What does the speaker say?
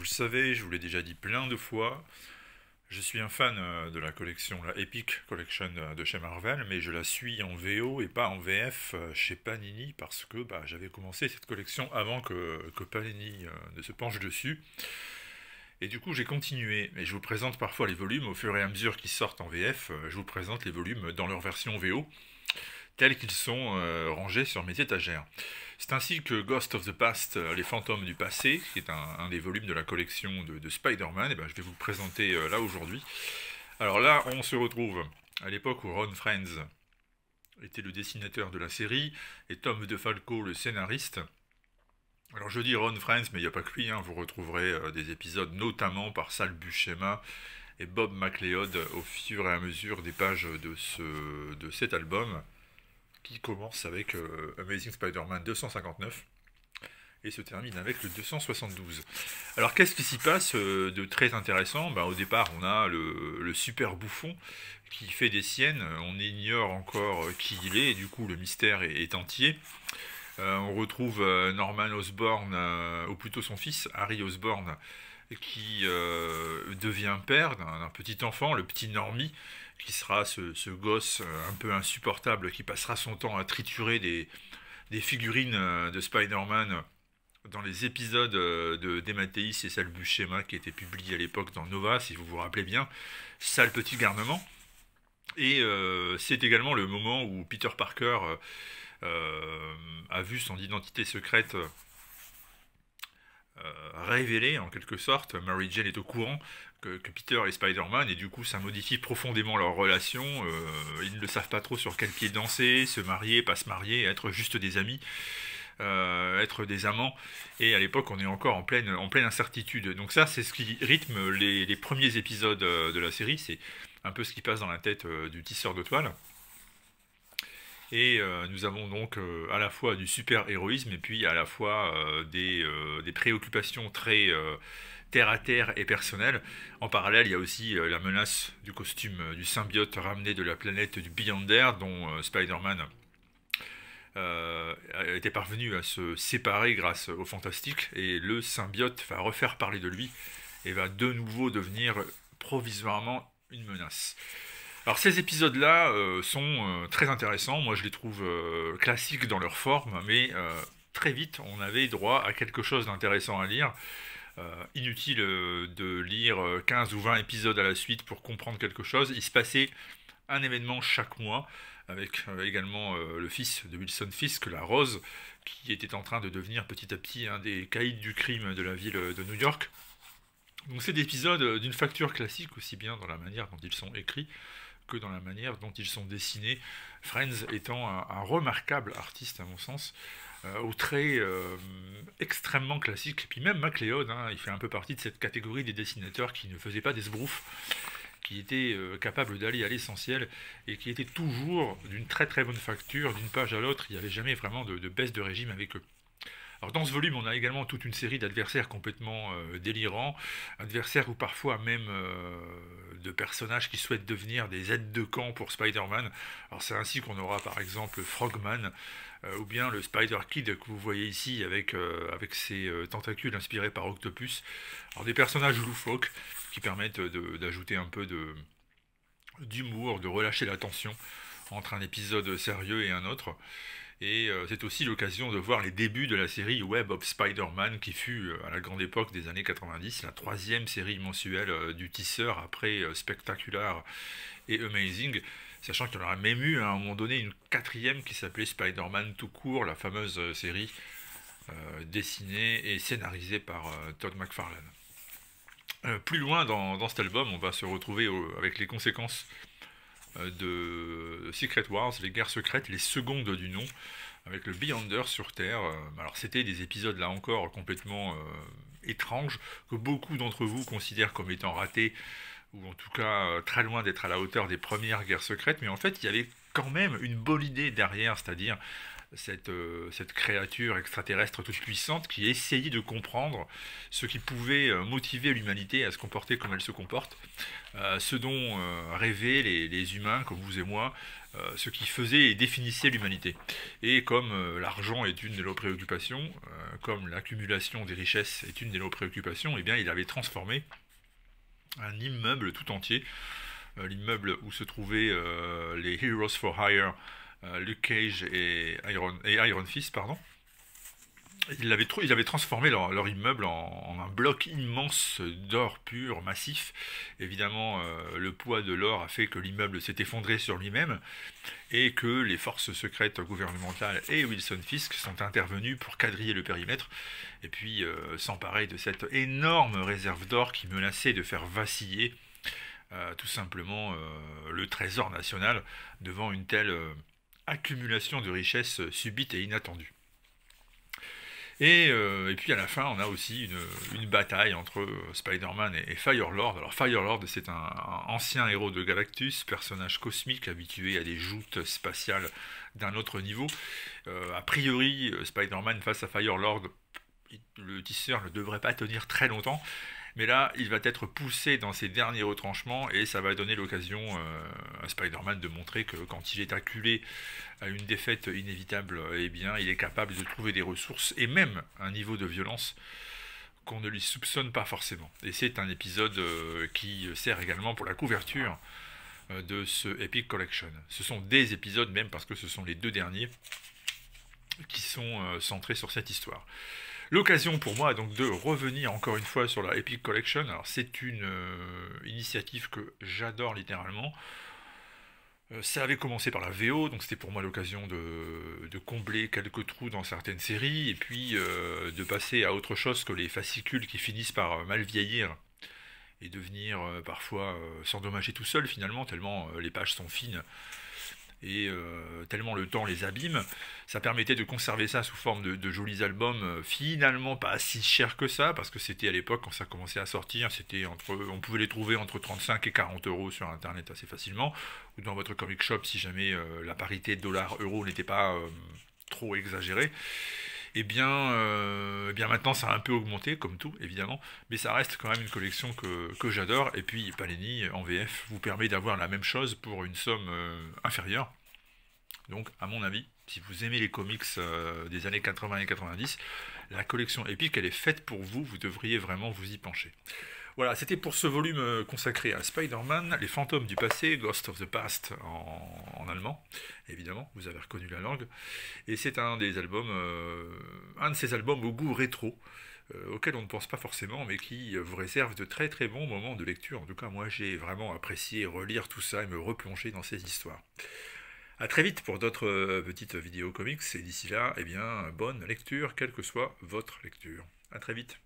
vous le savez, je vous l'ai déjà dit plein de fois, je suis un fan de la collection, la Epic Collection de chez Marvel, mais je la suis en VO et pas en VF chez Panini parce que j'avais commencé cette collection avant que Panini ne se penche dessus. Et du coup, j'ai continué. Et je vous présente parfois les volumes au fur et à mesure qu'ils sortent en VF. Je vous présente les volumes dans leur version VO, tels qu'ils sont rangés sur mes étagères. C'est ainsi que Ghost of the Past, les fantômes du passé, qui est un des volumes de la collection de Spider-Man, et je vais vous le présenter là aujourd'hui. Alors là, on se retrouve à l'époque où Ron Frenz était le dessinateur de la série, et Tom DeFalco le scénariste. Alors je dis Ron Frenz, mais il n'y a pas que lui, hein, vous retrouverez des épisodes notamment par Sal Buscema et Bob McLeod au fur et à mesure des pages de cet album, qui commence avec Amazing Spider-Man 259 et se termine avec le 272. Alors qu'est-ce qui s'y passe de très intéressant? Au départ, on a le super bouffon qui fait des siennes, on ignore encore qui il est, et du coup le mystère est entier. On retrouve Norman Osborn, ou plutôt son fils, Harry Osborn, qui devient père d'un petit enfant, le petit Normie, qui sera ce gosse un peu insupportable qui passera son temps à triturer des figurines de Spider-Man dans les épisodes de Dematteis et Sal Buscema qui étaient publiés à l'époque dans Nova, si vous vous rappelez bien. Sale petit garnement. Et c'est également le moment où Peter Parker a vu son identité secrète révélée en quelque sorte. Mary Jane est au courant que Peter est Spider-Man et du coup ça modifie profondément leur relation. Ils ne le savent pas trop sur quel pied danser, se marier, pas se marier, être juste des amis. Être des amants, et à l'époque on est encore en pleine incertitude. Donc ça c'est ce qui rythme les premiers épisodes de la série, c'est un peu ce qui passe dans la tête du tisseur de toile. Et nous avons donc à la fois du super-héroïsme et puis à la fois des préoccupations très terre à terre et personnelles. En parallèle, il y a aussi la menace du costume du symbiote ramené de la planète du Beyonder, dont Spider-Man était parvenu à se séparer grâce au Fantastique, et le symbiote va refaire parler de lui et va de nouveau devenir provisoirement une menace. Alors ces épisodes-là sont très intéressants, moi je les trouve classiques dans leur forme, mais très vite on avait droit à quelque chose d'intéressant à lire. Inutile de lire 15 ou 20 épisodes à la suite pour comprendre quelque chose, il se passait un événement chaque mois, avec également le fils de Wilson Fisk, la Rose, qui était en train de devenir petit à petit un des caïds du crime de la ville de New York. Donc c'est des épisodes d'une facture classique, aussi bien dans la manière dont ils sont écrits que dans la manière dont ils sont dessinés. Frenz étant un remarquable artiste à mon sens, aux traits extrêmement classiques. Et puis même McLeod, hein, il fait un peu partie de cette catégorie des dessinateurs qui ne faisaient pas des sbroufs, qui était capable d'aller à l'essentiel et qui était toujours d'une très très bonne facture, d'une page à l'autre, il n'y avait jamais vraiment de baisse de régime avec eux. Alors dans ce volume, on a également toute une série d'adversaires complètement délirants, adversaires ou parfois même de personnages qui souhaitent devenir des aides de camp pour Spider-Man. Alors c'est ainsi qu'on aura par exemple Frogman, ou bien le Spider-Kid que vous voyez ici avec ses tentacules inspirés par Octopus. Alors des personnages loufoques qui permettent d'ajouter un peu d'humour, de relâcher la tension entre un épisode sérieux et un autre. Et c'est aussi l'occasion de voir les débuts de la série Web of Spider-Man, qui fut, à la grande époque des années 90, la troisième série mensuelle du tisseur après Spectacular et Amazing, sachant qu'il y en aurait même eu à un moment donné une quatrième qui s'appelait Spider-Man tout court, la fameuse série dessinée et scénarisée par Todd McFarlane. Plus loin dans cet album, on va se retrouver avec les conséquences de Secret Wars, les guerres secrètes, les secondes du nom, avec le Beyonder sur Terre. Alors c'était des épisodes là encore complètement étranges, que beaucoup d'entre vous considèrent comme étant ratés, ou en tout cas très loin d'être à la hauteur des premières guerres secrètes, mais en fait il y avait quand même une bonne idée derrière, c'est-à-dire cette créature extraterrestre toute puissante qui essayait de comprendre ce qui pouvait motiver l'humanité à se comporter comme elle se comporte, ce dont rêvaient les humains comme vous et moi, ce qui faisait et définissait l'humanité. Et comme l'argent est une de nos préoccupations, comme l'accumulation des richesses est une de nos préoccupations, eh bien il avait transformé un immeuble tout entier, l'immeuble où se trouvaient les Heroes for Hire, Luke Cage et Iron Fist, pardon. Ils avaient transformé leur immeuble en un bloc immense d'or pur, massif. Évidemment, le poids de l'or a fait que l'immeuble s'est effondré sur lui-même et que les forces secrètes gouvernementales et Wilson Fisk sont intervenus pour quadriller le périmètre et puis s'emparer de cette énorme réserve d'or qui menaçait de faire vaciller tout simplement le trésor national devant une telle accumulation de richesses subite et inattendue. Et puis à la fin, on a aussi une bataille entre Spider-Man et Firelord. Alors Firelord, c'est un ancien héros de Galactus, personnage cosmique habitué à des joutes spatiales d'un autre niveau. A priori, Spider-Man face à Firelord, le tisseur ne devrait pas tenir très longtemps. Mais là, il va être poussé dans ses derniers retranchements et ça va donner l'occasion à Spider-Man de montrer que quand il est acculé à une défaite inévitable, eh bien, il est capable de trouver des ressources et même un niveau de violence qu'on ne lui soupçonne pas forcément. Et c'est un épisode qui sert également pour la couverture de ce Epic Collection. Ce sont des épisodes même parce que ce sont les deux derniers qui sont centrés sur cette histoire. L'occasion pour moi donc de revenir encore une fois sur la Epic Collection. Alors c'est une initiative que j'adore littéralement. Ça avait commencé par la VO, donc c'était pour moi l'occasion de combler quelques trous dans certaines séries et puis de passer à autre chose que les fascicules qui finissent par mal vieillir et devenir parfois s'endommager tout seul finalement, tellement les pages sont fines et tellement le temps les abîme. Ça permettait de conserver ça sous forme de jolis albums, finalement pas si chers que ça, parce que c'était à l'époque quand ça commençait à sortir, on pouvait les trouver entre 35 et 40 euros sur internet assez facilement, ou dans votre comic shop si jamais la parité dollar-euro n'était pas trop exagérée. Eh bien maintenant ça a un peu augmenté, comme tout évidemment, mais ça reste quand même une collection que j'adore, et puis Panini en VF vous permet d'avoir la même chose pour une somme inférieure. Donc à mon avis, si vous aimez les comics des années 80 et 90, la collection Epic elle est faite pour vous, vous devriez vraiment vous y pencher. Voilà, c'était pour ce volume consacré à Spider-Man, Les Fantômes du Passé, Ghost of the Past en allemand, évidemment, vous avez reconnu la langue. Et c'est un de ces albums au goût rétro, auquel on ne pense pas forcément, mais qui vous réserve de très très bons moments de lecture. En tout cas, moi j'ai vraiment apprécié relire tout ça et me replonger dans ces histoires. A très vite pour d'autres petites vidéos comics, et d'ici là, eh bien, bonne lecture, quelle que soit votre lecture. A très vite.